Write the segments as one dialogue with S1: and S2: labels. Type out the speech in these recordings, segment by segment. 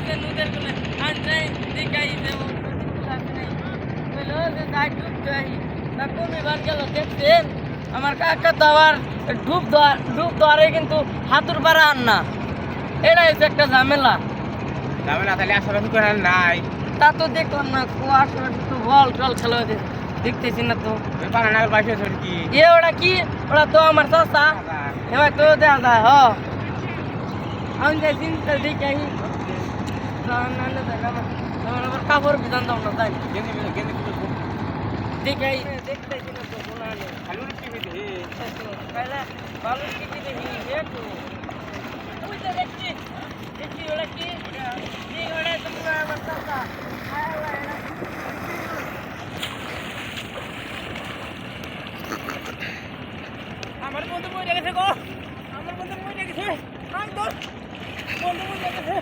S1: যে নদের কোলে আর যাই দেখাই যে বলো যে যাই ডুব যাই তা কোন বান গেল দেখছেন আমার কাকা তো আবার ডুব ধরে কিন্তু হাতুর পাড়া আন না এটা হচ্ছে একটা ঝামেলা
S2: তাহলে আশেপাশে করে নাই
S1: তা তো দেখলাম না আসলে একটু বল টল খেলা দেখতেছি না তো
S2: বানানার বাসে কি
S1: ওটা কি ওটা তো আমার চাচা এবার তো দেখা যায় হ আমি যাই চিন্তা দেখি আহি আবার কাপড় বিধান দাও না তাই দেখি আহি দেখতেছি না তো কোনো
S2: খালুর টিভি দে
S1: ভালো টিভি দেখি একটু ওই তো দেখছি ওটা কি ওটা তোমার আমার চাচা আমার বন্ধু মরে গেছে গো আমার বন্ধু মরে গেছে বন্ধু মরে গেছে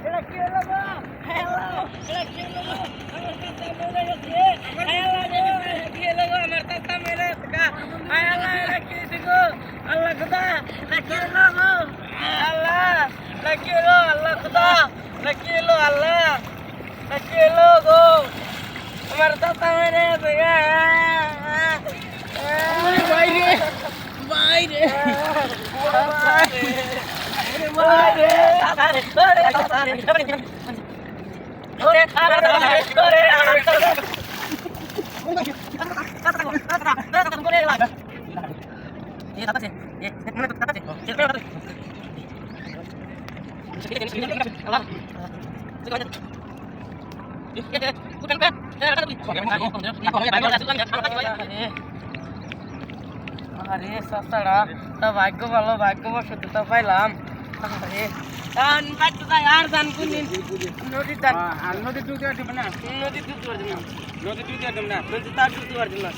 S1: এটা কি হলো গো হ্যালো এটা কি হলো গো আমার চাচা মরে গেছে হ্যালো কি হলো গো আমার চাচা মরে গেছে হ্যালো এটা কি হলো গো আল্লাহ খোদা এটা কি হলো গো আল্লাহ এটা কি হলো আল্লাহ খোদা এটা কি হলো আল্লাহ এটা কি হলো গো আমার চাচা মরে গেছে বাইরে বাইরে বাইরে আরে সস্তাটা তা ভাগ্য ভালো ভাগ্যবশত তো পাইলাম আরে আর জান কোন নদীর দান
S2: নদী দুধ দেবে না
S1: নদী দুধ পারবে না
S2: নদী দুধ দেবে না
S1: নদী তার দুধ পারবে না